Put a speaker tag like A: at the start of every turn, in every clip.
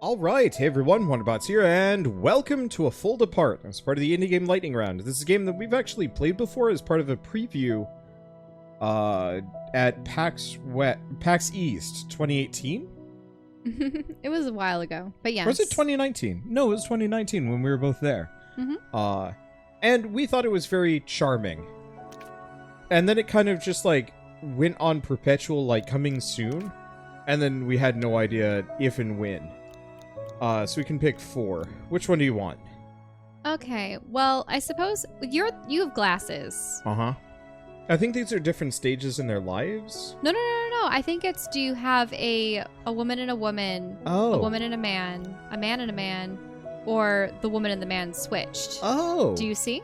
A: Alright, hey everyone, WonderBots here, and welcome to A Fold Apart as part of the Indie Game Lightning Round. This is a game that we've actually played before as part of a preview at PAX East 2018?
B: It was a while ago, but yes.
A: Or was it 2019? No, it was 2019 when we were both there.
B: Mm-hmm.
A: And we thought it was very charming. And then it kind of just, like, went on perpetual, like, coming soon. And then we had no idea if and when. So we can pick 4. Which one do you want?
B: Okay, well, I suppose you have glasses.
A: Uh-huh. I think these are different stages in their lives.
B: No. I think it's, do you have a woman and a woman, a woman and a man and a man, or the woman and the man switched?
A: Oh.
B: Do you see?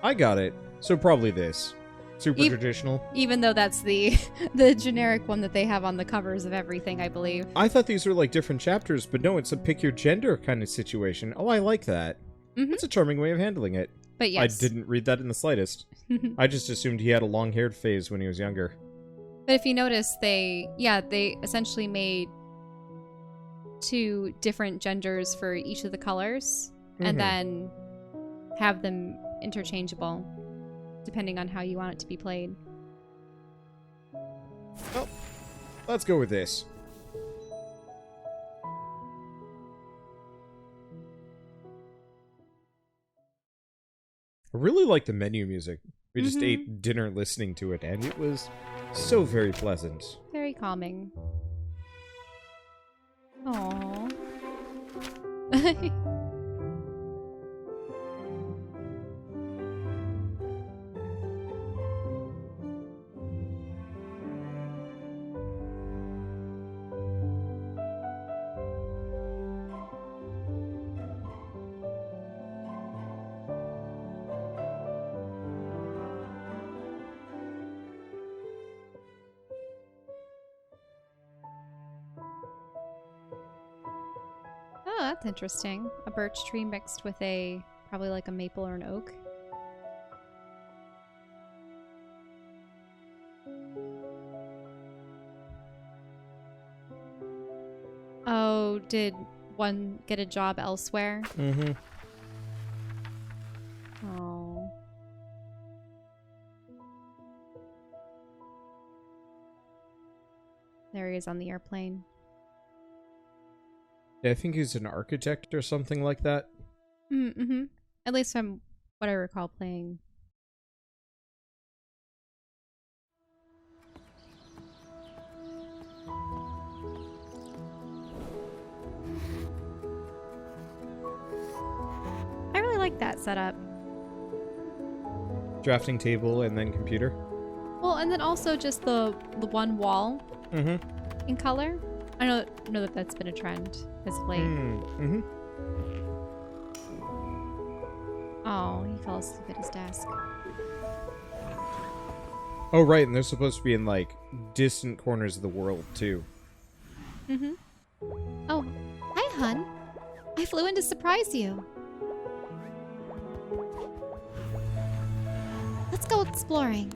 A: I got it. So probably this. Super traditional.
B: Even though that's the generic one that they have on the covers of everything, I believe.
A: I thought these were like different chapters, but no, it's a pick your gender kind of situation. Oh, I like that.
B: Mm-hmm.
A: That's a charming way of handling it.
B: But yes.
A: I didn't read that in the slightest. I just assumed he had a long-haired phase when he was younger.
B: But if you notice, they essentially made 2 different genders for each of the colors, and then have them interchangeable, depending on how you want it to be played.
A: Well, let's go with this. I really like the menu music. We just ate dinner listening to it, and it was so very pleasant.
B: Very calming. Aww. Oh, that's interesting. A birch tree mixed with probably like a maple or an oak. Oh, did one get a job elsewhere?
A: Mm-hmm.
B: Oh. There he is on the airplane.
A: Yeah, I think he's an architect or something like that.
B: Mm-hmm. At least from what I recall playing. I really like that setup.
A: Drafting table and then computer.
B: Well, and then also just the one wall in color. I don't know that that's been a trend as of late. Oh, he fell asleep at his desk.
A: Oh, right, and they're supposed to be in, like, distant corners of the world, too.
B: Oh, hi, hun. I flew in to surprise you. Let's go exploring.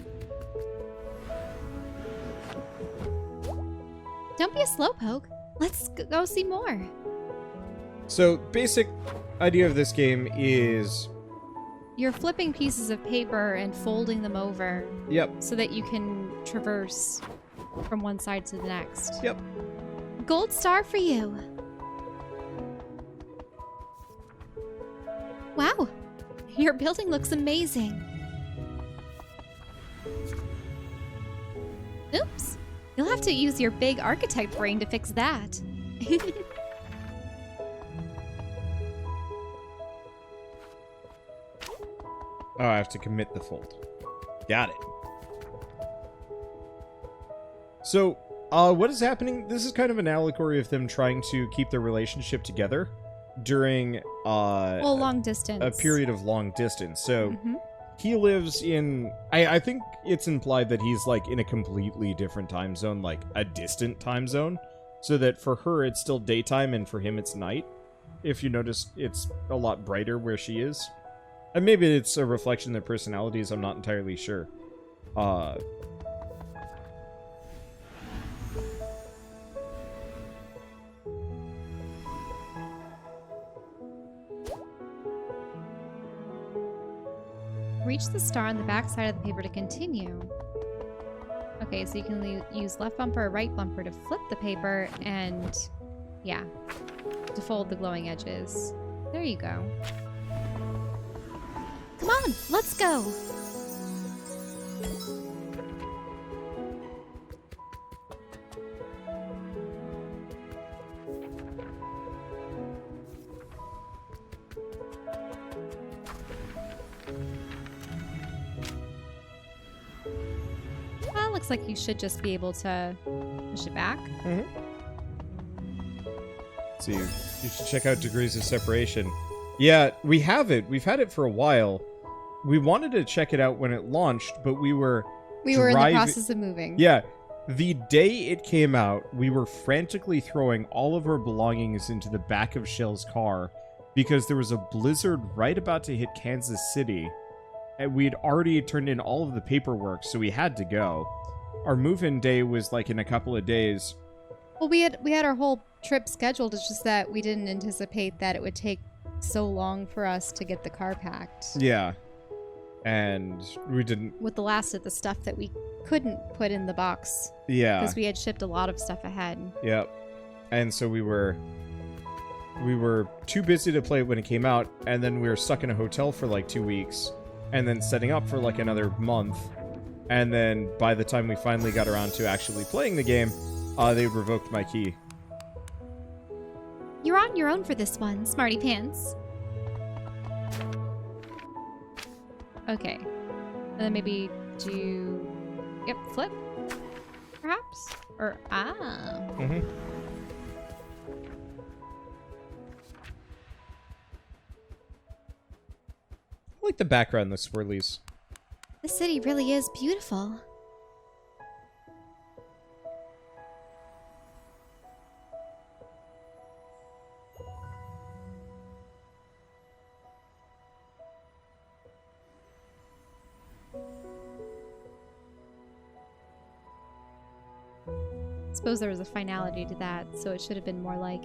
B: Don't be a slowpoke. Let's go see more.
A: So, basic idea of this game is...
B: You're flipping pieces of paper and folding them over.
A: Yep.
B: So that you can traverse from one side to the next.
A: Yep.
B: Gold star for you. Wow. Your building looks amazing. Oops. You'll have to use your big architect brain to fix that.
A: Oh, I have to commit the fold. Got it. So, what is happening? This is kind of an allegory of them trying to keep their relationship together during
B: well, long distance.
A: a period of long distance. So, he lives in... I think it's implied that he's, like, in a completely different time zone, like, a distant time zone. So that for her, it's still daytime, and for him, it's night. If you notice, it's a lot brighter where she is. And maybe it's a reflection of their personalities, I'm not entirely sure.
B: Reach the star on the back side of the paper to continue. Okay, so you can use left bumper or right bumper to flip the paper and, yeah, to fold the glowing edges. There you go.
C: Come on, let's go.
B: Well, looks like you should just be able to push it back.
A: Mm-hmm. So you should check out Degrees of Separation. Yeah, we have it. We've had it for a while. We wanted to check it out when it launched, but we were
B: in the process of moving.
A: Yeah. The day it came out, we were frantically throwing all of our belongings into the back of Shell's car because there was a blizzard right about to hit Kansas City. And we had already turned in all of the paperwork, so we had to go. Our move-in day was like in a couple of days.
B: Well, we had our whole trip scheduled. It's just that we didn't anticipate that it would take so long for us to get the car packed.
A: Yeah. And we didn't...
B: With the last of the stuff that we couldn't put in the box.
A: Yeah.
B: Because we had shipped a lot of stuff ahead.
A: Yep. And so we were too busy to play it when it came out, and then we were stuck in a hotel for like 2 weeks, and then setting up for like another month. And then by the time we finally got around to actually playing the game, they revoked my key.
C: You're on your own for this one, Smarty Pants.
B: Okay. And then maybe do... Yep, flip? Perhaps? Or... Ah.
A: Mm-hmm. I like the background, the swirlies.
C: The city really is beautiful.
B: I suppose there was a finality to that, so it should have been more like...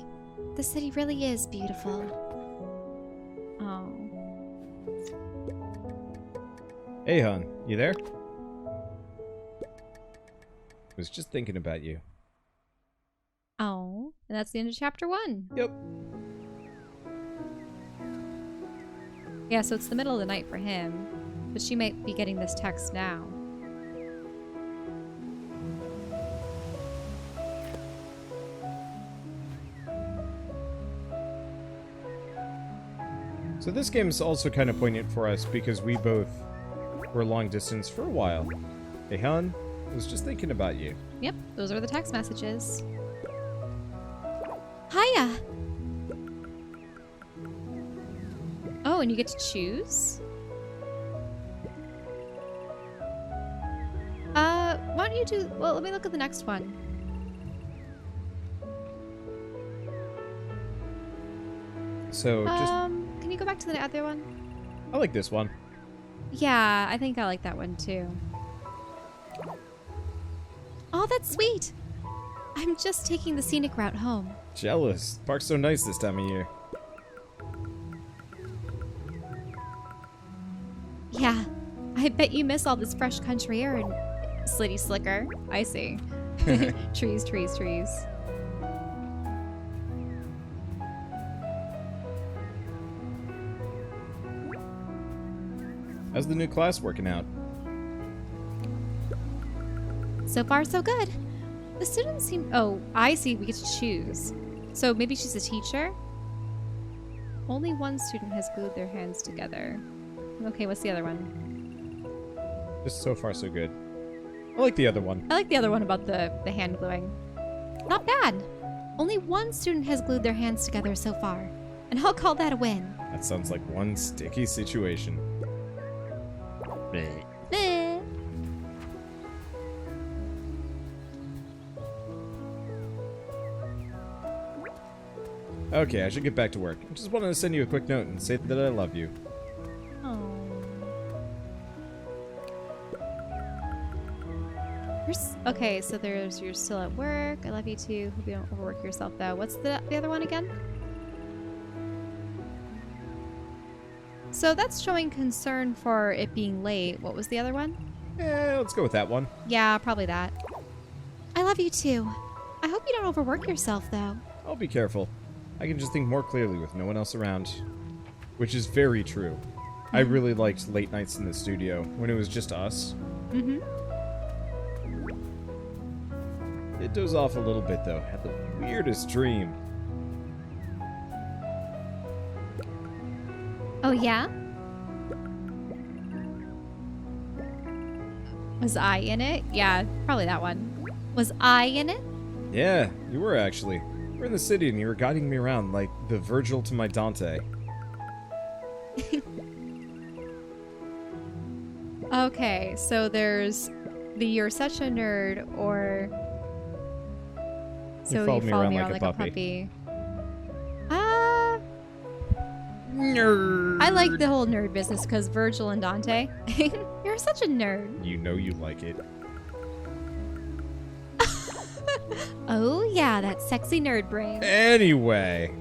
C: The city really is beautiful.
B: Oh.
A: Hey, hon, you there? Was just thinking about you.
B: Oh. And that's the end of chapter 1.
A: Yep.
B: Yeah, so it's the middle of the night for him. But she might be getting this text now.
A: So this game's also kind of poignant for us because we both were long distance for a while. Hey, hon, I was just thinking about you.
B: Yep, those are the text messages.
C: Hiya!
B: Oh, and you get to choose? Why don't you do... Well, let me look at the next one.
A: So just...
B: Can you go back to the other one?
A: I like this one.
B: Yeah, I think I like that one too.
C: Oh, that's sweet. I'm just taking the scenic route home.
A: Jealous. Park's so nice this time of year.
C: Yeah, I bet you miss all this fresh country air and
B: Slitty Slicker. I see. Trees, trees, trees.
A: How's the new class working out?
C: so far so good.
B: The students seem... Oh, I see. We get to choose. So maybe she's a teacher? Only one student has glued their hands together. Okay, what's the other one?
A: Just so far so good. I like the other one.
B: I like the other one about the hand gluing.
C: Not bad. Only one student has glued their hands together so far, and I'll call that a win.
A: That sounds like one sticky situation. Bleh.
C: Eh.
A: Okay, I should get back to work. I just wanted to send you a quick note and say that I love you.
B: Oh. Okay, so there's you're still at work. I love you too. Hope you don't overwork yourself though. What's the other one again? So that's showing concern for it being late. What was the other one?
A: Let's go with that one.
B: Yeah, probably that.
C: I love you too. I hope you don't overwork yourself, though.
A: I'll be careful. I can just think more clearly with no one else around. Which is very true. I really liked late nights in the studio when it was just us.
B: Mm-hmm.
A: It doze off a little bit, though. Had the weirdest dream.
C: Oh, yeah?
B: Was I in it? Yeah, probably that one.
C: Was I in it?
A: Yeah, you were actually. We're in the city and you were guiding me around like the Virgil to my Dante.
B: Okay, so there's the you're such a nerd or so you
A: followed me
B: follow
A: around
B: me
A: like
B: around
A: a
B: like a
A: puppy.
B: Nerd. I like the whole nerd business because Virgil and Dante. You're such a nerd.
A: You know you like it.
C: Oh, yeah, that sexy nerd brain.
A: Anyway.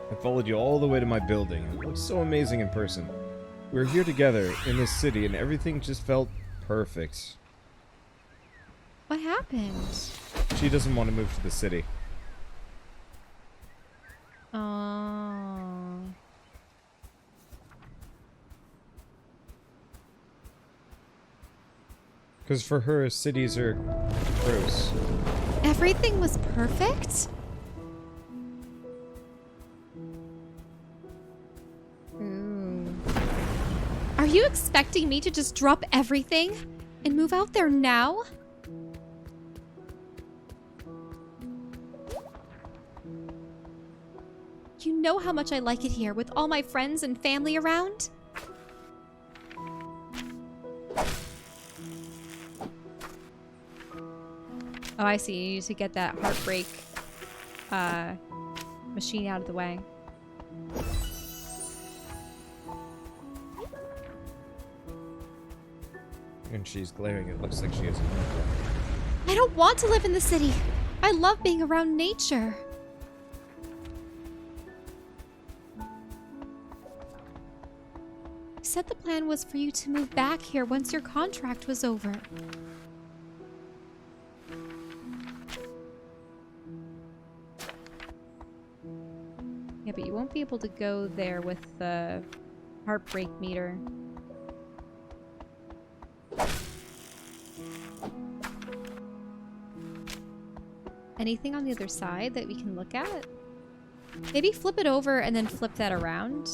A: I followed you all the way to my building. It looks so amazing in person. We were here together in this city and everything just felt perfect.
B: What happened?
A: She doesn't want to move to the city.
B: Oh.
A: Because for her, cities are gross.
C: Everything was perfect?
B: Ooh.
C: Are you expecting me to just drop everything and move out there now? You know how much I like it here with all my friends and family around?
B: Oh, I see. You need to get that heartbreak machine out of the way.
A: And she's glaring. It looks like she is.
C: I don't want to live in the city. I love being around nature. You said the plan was for you to move back here once your contract was over.
B: Yeah, but you won't be able to go there with the heartbreak meter. Anything on the other side that we can look at? Maybe flip it over and then flip that around.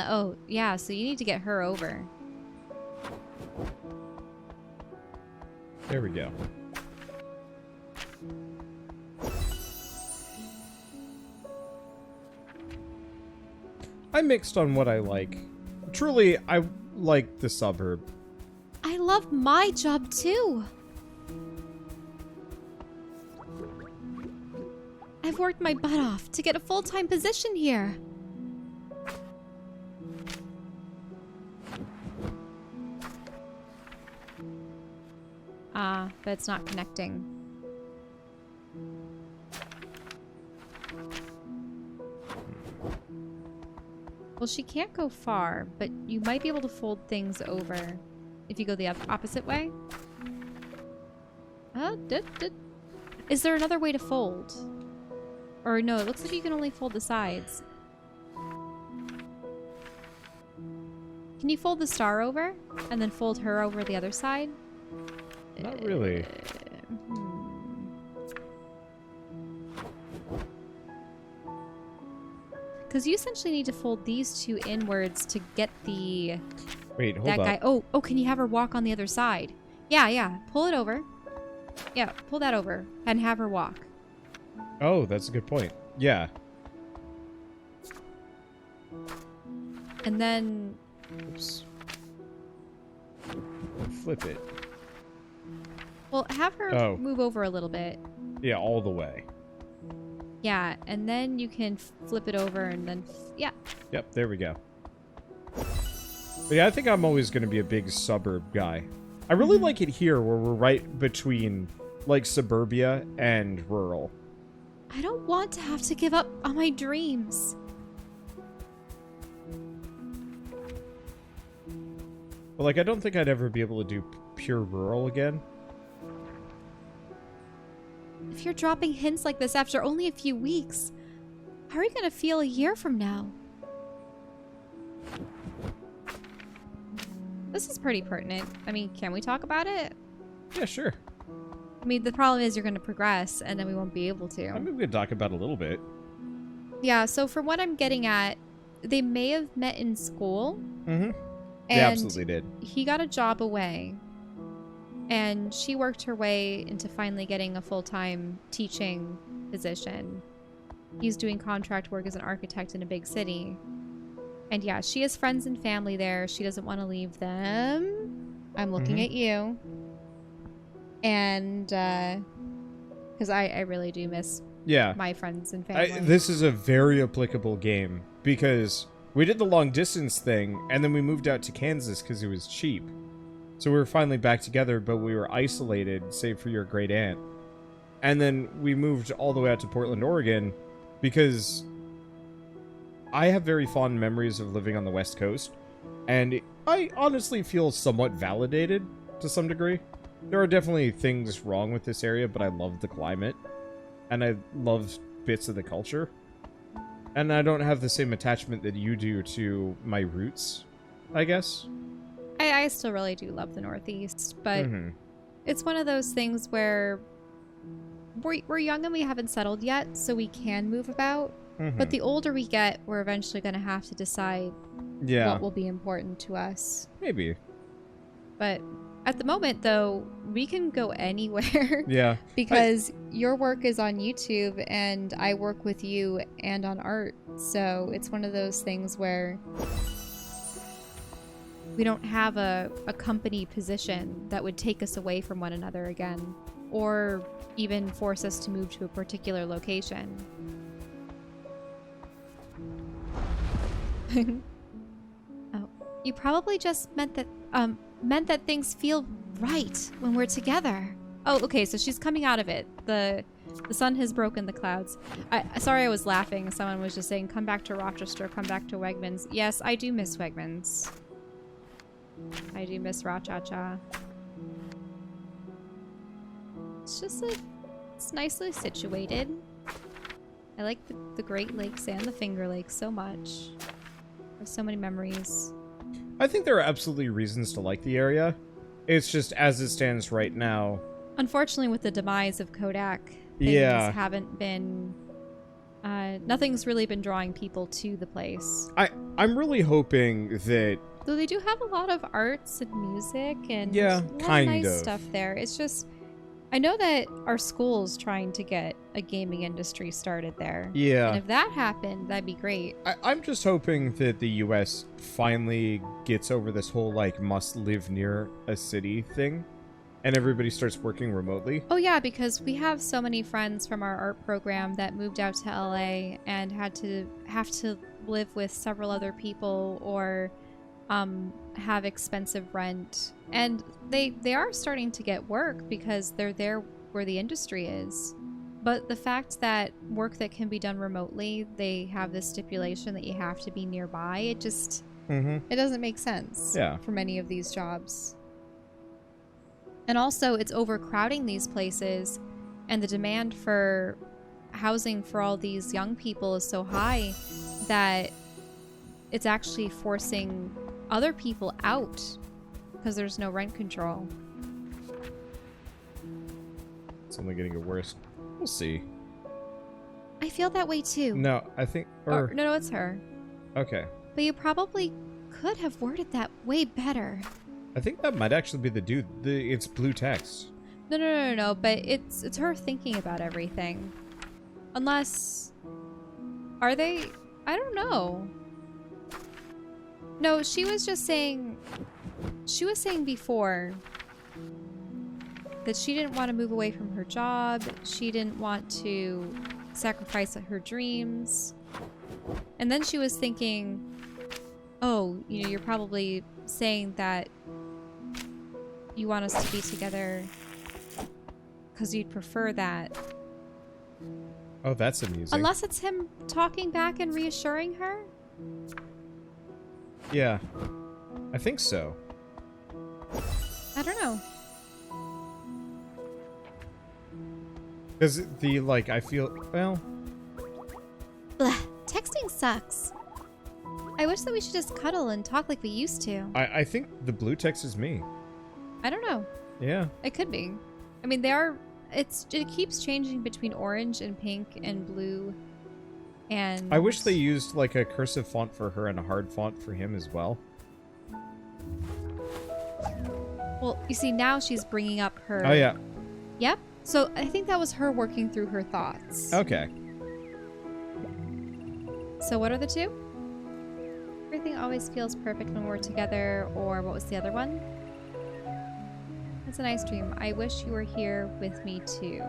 B: Oh, yeah, so you need to get her over.
A: There we go. I'm mixed on what I like. Truly, I like the suburb.
C: I love my job too. I've worked my butt off to get a full-time position here.
B: But it's not connecting. Well, she can't go far, but you might be able to fold things over if you go the opposite way. Is there another way to fold? Or no, it looks like you can only fold the sides. Can you fold the star over and then fold her over the other side?
A: Not really.
B: Because you essentially need to fold these two inwards to get the...
A: Wait, hold
B: that
A: on.
B: guy. Oh, can you have her walk on the other side? Yeah. Pull it over. Yeah, pull that over and have her walk.
A: Oh, that's a good point. Yeah.
B: And then...
A: Oops. Flip it.
B: Well, have her move over a little bit.
A: Yeah, all the way.
B: Yeah, and then you can flip it over and then... yeah.
A: Yep, there we go. But yeah, I think I'm always going to be a big suburb guy. I really like it here where we're right between, like, suburbia and rural.
C: I don't want to have to give up on my dreams.
A: But, like, I don't think I'd ever be able to do pure rural again.
C: If you're dropping hints like this after only a few weeks, how are you going to feel a year from now?
B: This is pretty pertinent. I mean, can we talk about it?
A: Yeah, sure.
B: I mean, the problem is you're going to progress, and then we won't be able to.
A: I mean, we could talk about it a little bit.
B: Yeah, so from what I'm getting at, they may have met in school.
A: Mm-hmm. They absolutely did.
B: He got a job away, and she worked her way into finally getting a full-time teaching position. He's doing contract work as an architect in a big city. And yeah, she has friends and family there. She doesn't want to leave them. I'm looking at you. And, because I really do miss my friends and family.
A: This is a very applicable game because we did the long distance thing and then we moved out to Kansas because it was cheap. So we were finally back together, but we were isolated, save for your great aunt. And then we moved all the way out to Portland, Oregon because I have very fond memories of living on the West Coast, and I honestly feel somewhat validated to some degree. There are definitely things wrong with this area, but I love the climate, and I love bits of the culture. And I don't have the same attachment that you do to my roots, I guess.
B: I still really do love the Northeast, but it's one of those things where we're young and we haven't settled yet, so we can move about. But the older we get, we're eventually going to have to decide what will be important to us.
A: Maybe.
B: But at the moment, though, we can go anywhere.
A: Yeah.
B: Because your work is on YouTube, and I work with you and on art. So it's one of those things where we don't have a company position that would take us away from one another again, or even force us to move to a particular location.
C: Oh, you probably just meant that things feel right when we're together.
B: Oh, okay, so she's coming out of it. The sun has broken the clouds. Sorry, I was laughing. Someone was just saying, come back to Rochester, come back to Wegmans. Yes, I do miss Wegmans. I do miss Ra-Cha-Cha. It's nicely situated. I like the Great Lakes and the Finger Lakes so much. There's so many memories.
A: I think there are absolutely reasons to like the area. It's just as it stands right now.
B: Unfortunately, with the demise of Kodak, things haven't been... nothing's really been drawing people to the place.
A: I'm really hoping that...
B: Though they do have a lot of arts and music and
A: a lot
B: of nice stuff there. It's just... I know that our school's trying to get a gaming industry started there.
A: Yeah.
B: And if that happened, that'd be great.
A: I'm just hoping that the US finally gets over this whole, like, must live near a city thing, and everybody starts working remotely.
B: Oh, yeah, because we have so many friends from our art program that moved out to LA and have to live with several other people or have expensive rent. And they are starting to get work because they're there where the industry is. But the fact that work that can be done remotely, they have this stipulation that you have to be nearby, it just it doesn't make sense for many of these jobs. And also it's overcrowding these places, and the demand for housing for all these young people is so high that it's actually forcing other people out because there's no rent control.
A: It's only getting worse. We'll see.
C: I feel that way too.
A: No, I think...
B: No, it's her.
A: Okay.
C: But you probably could have worded that way better.
A: I think that might actually be the dude. It's blue text.
B: No, but it's her thinking about everything. Unless... Are they... I don't know. No, she was just saying... She was saying before that she didn't want to move away from her job. She didn't want to sacrifice her dreams. And then she was thinking, Oh, you're probably saying that you want us to be together because you'd prefer that.
A: Oh, that's amusing.
B: Unless it's him talking back and reassuring her?
A: Yeah. I think so.
B: I don't know.
A: Because I feel, well...
C: Blah. Texting sucks. I wish that we should just cuddle and talk like we used to.
A: I think the blue text is me.
B: I don't know.
A: Yeah.
B: It could be. I mean, it keeps changing between orange and pink and blue and...
A: I wish they used, like, a cursive font for her and a hard font for him as well.
B: Well, you see, now she's bringing up her...
A: Oh, yeah.
B: Yep. So I think that was her working through her thoughts.
A: Okay.
B: So what are the two? Everything always feels perfect when we're together, or what was the other one? It's a nice dream. I wish you were here with me too.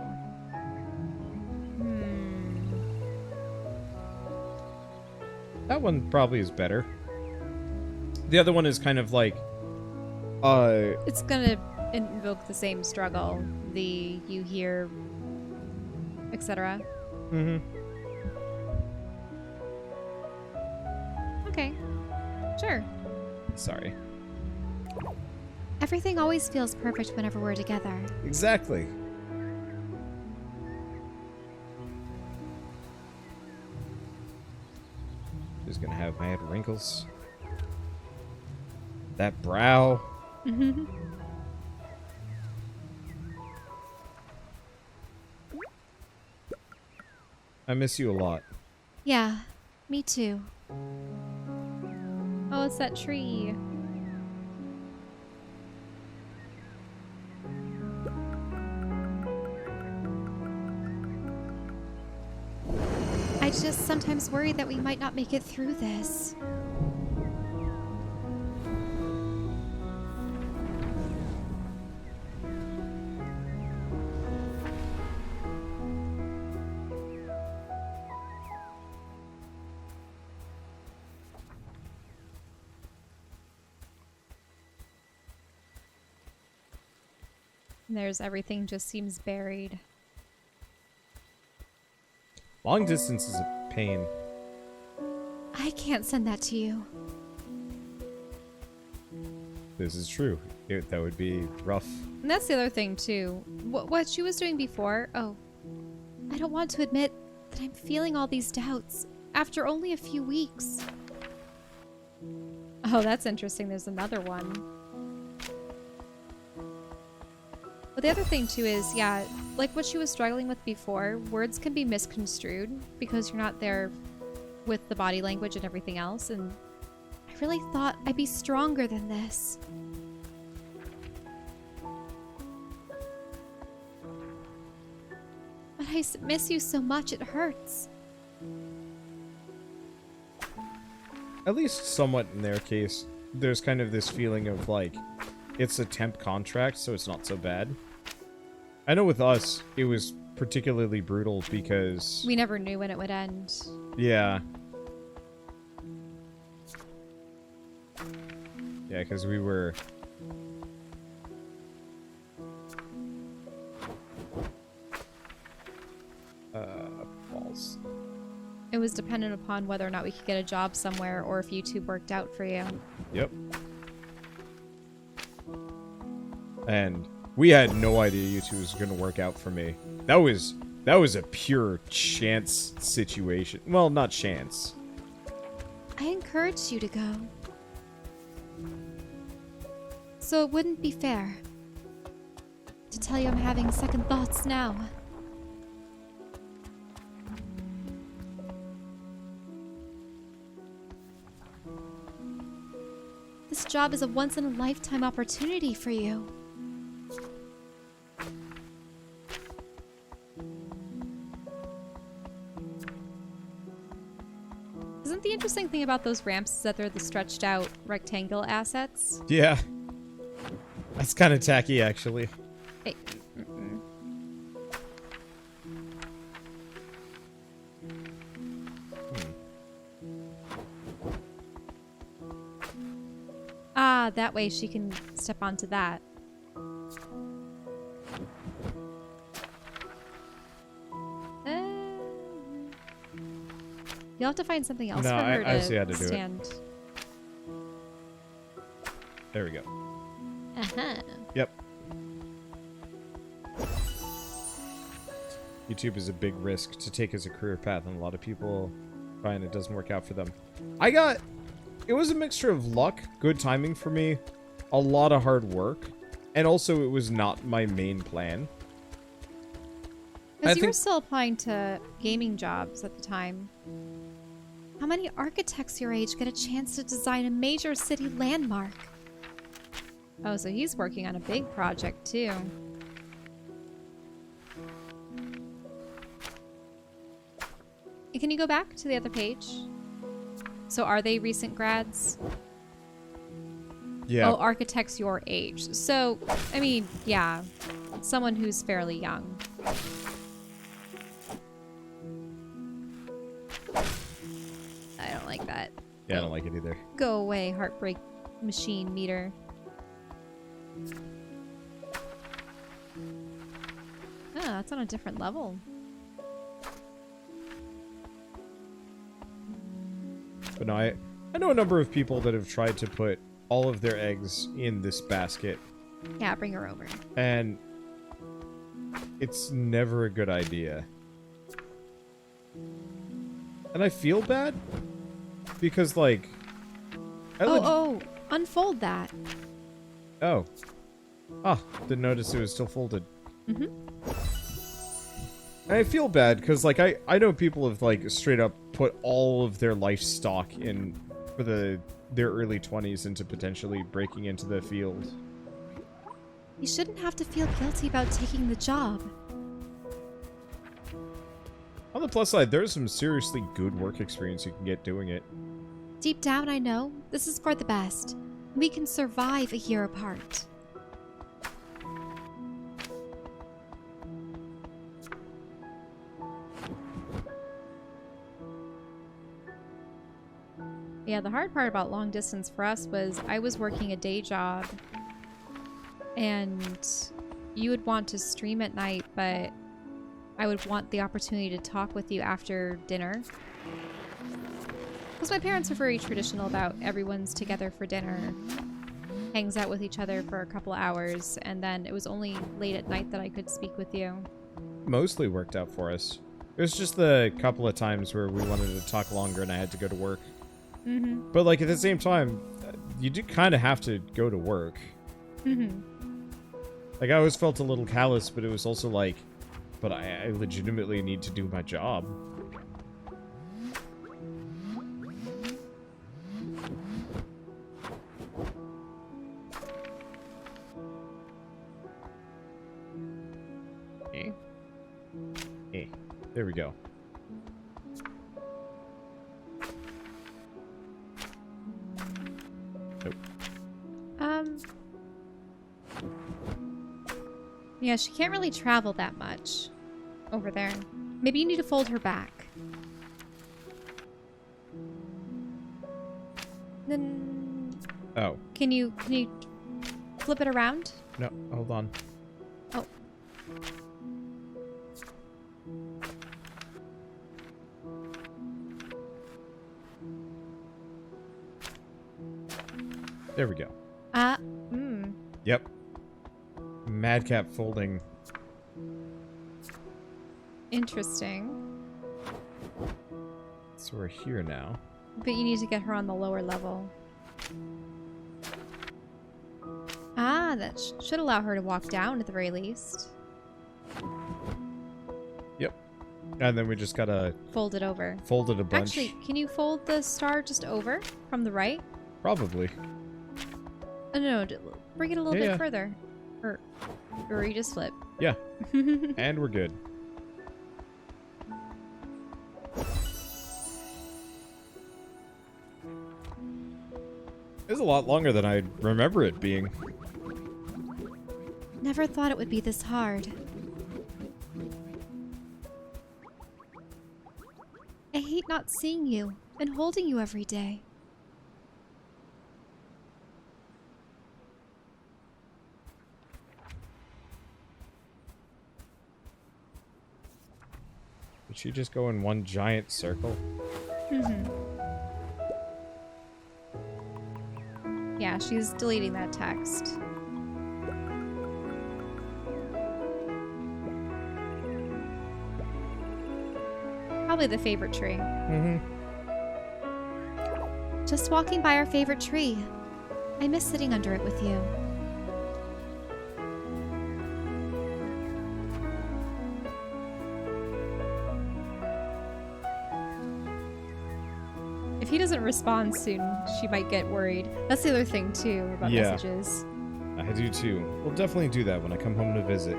A: That one probably is better. The other one is kind of like...
B: It's gonna invoke the same struggle. The you hear, etc.
A: Mm-hmm.
B: Okay. Sure.
A: Sorry.
C: Everything always feels perfect whenever we're together.
A: Exactly. Just gonna have my head wrinkles. That brow. I miss you a lot.
C: Yeah, me too.
B: Oh, it's that tree.
C: I just sometimes worry that we might not make it through this.
B: Everything just seems buried.
A: Long distance is a pain.
C: I can't send that to you.
A: This is true. That would be rough.
B: And that's the other thing too. What she was doing before. Oh,
C: I don't want to admit that I'm feeling all these doubts after only a few weeks.
B: oh, that's interesting. There's another one. But the other thing too is, yeah, like what she was struggling with before, words can be misconstrued because you're not there with the body language and everything else, and
C: I really thought I'd be stronger than this. But I miss you so much it hurts.
A: At least somewhat in their case. There's kind of this feeling of like, it's a temp contract, so it's not so bad. I know with us, it was particularly brutal because...
B: we never knew when it would end.
A: Yeah. Yeah, because we were... balls.
B: It was dependent upon whether or not we could get a job somewhere or if YouTube worked out for you.
A: Yep. And we had no idea YouTube was going to work out for me. That was a pure chance situation. Well, not chance.
C: I encouraged you to go. So it wouldn't be fair to tell you I'm having second thoughts now. This job is a once-in-a-lifetime opportunity for you.
B: Isn't the interesting thing about those ramps is that they're the stretched out rectangle assets?
A: Yeah. That's kind of tacky, actually.
B: Hey. Ah, that way she can step onto that. You'll have to find something else
A: No,
B: for her
A: I see how
B: to
A: to do it.
B: stand.
A: There we go.
B: Uh-huh.
A: Yep. YouTube is a big risk to take as a career path, and a lot of people find it doesn't work out for them. It was a mixture of luck, good timing for me, a lot of hard work, and also it was not my main plan.
B: Because you were still applying to gaming jobs at the time. How many architects your age get a chance to design a major city landmark? Oh, so he's working on a big project too. Can you go back to the other page? So are they recent grads?
A: Yeah.
B: Oh, architects your age. So, I mean, yeah. Someone who's fairly young. I don't like that.
A: Yeah, I don't like it either.
B: Go away, heartbreak machine meter. Oh, that's on a different level.
A: But no, I know a number of people that have tried to put all of their eggs in this basket.
B: Yeah, bring her over.
A: And it's never a good idea. And I feel bad because, like...
B: Unfold that.
A: Oh. Ah, didn't notice it was still folded.
B: Mm-hmm.
A: And I feel bad because, like, I know people have, like, straight up put all of their life stock in for their early 20s into potentially breaking into the field.
C: You shouldn't have to feel guilty about taking the job.
A: On the plus side, there's some seriously good work experience you can get doing it.
C: Deep down, I know this is for the best. We can survive a year apart.
B: Yeah, the hard part about long distance for us was I was working a day job and you would want to stream at night, but I would want the opportunity to talk with you after dinner. Because my parents are very traditional about everyone's together for dinner, hangs out with each other for a couple hours, and then it was only late at night that I could speak with you.
A: Mostly worked out for us. It was just the couple of times where we wanted to talk longer and I had to go to work.
B: Mm-hmm.
A: But, like, at the same time, you do kind of have to go to work.
B: Mm-hmm.
A: Like, I always felt a little callous, but it was also like, but I legitimately need to do my job. There we go. Nope.
B: Yeah, she can't really travel that much over there. Maybe you need to fold her back. Then
A: Oh.
B: Can you flip it around?
A: No, hold on.
B: Oh.
A: There we go. Yep. Madcap folding.
B: Interesting.
A: So we're here now.
B: But you need to get her on the lower level. Ah, that should allow her to walk down at the very least.
A: Yep. And then we just gotta
B: Fold it over.
A: fold it a bunch.
B: Actually, can you fold the star just over from the right?
A: Probably.
B: Oh, no, bring it a little
A: Yeah,
B: bit
A: yeah.
B: further. Or you just flip.
A: Yeah. And we're good. It's a lot longer than I remember it being.
C: Never thought it would be this hard. I hate not seeing you and holding you every day.
A: Did she just go in one giant circle?
B: Yeah, she's deleting that text. Probably the favorite tree.
C: Just walking by our favorite tree. I miss sitting under it with you.
B: If he doesn't respond soon, she might get worried. That's the other thing, too, about messages.
A: I do too. We'll definitely do that when I come home to visit.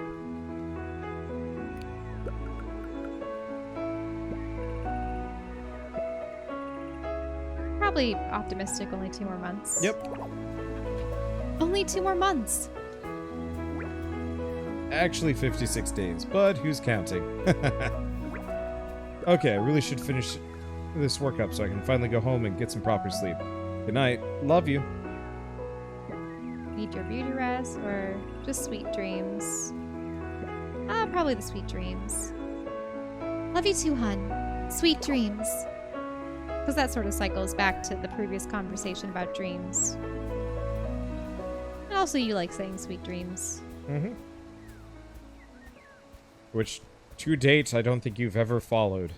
B: Probably optimistic, only 2 more months.
A: Yep.
C: Only 2 more months.
A: Actually 56 days, but who's counting? Okay, I really should finish this work up so I can finally go home and get some proper sleep. Good night. Love you.
B: Need your beauty rest or just sweet dreams? Probably the sweet dreams.
C: Love you too, hun. Sweet dreams.
B: Because that sort of cycles back to the previous conversation about dreams. And also you like saying sweet dreams.
A: Which, to date, I don't think you've ever followed.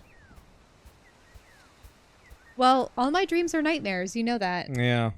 B: Well, all my dreams are nightmares, you know that.
A: Yeah,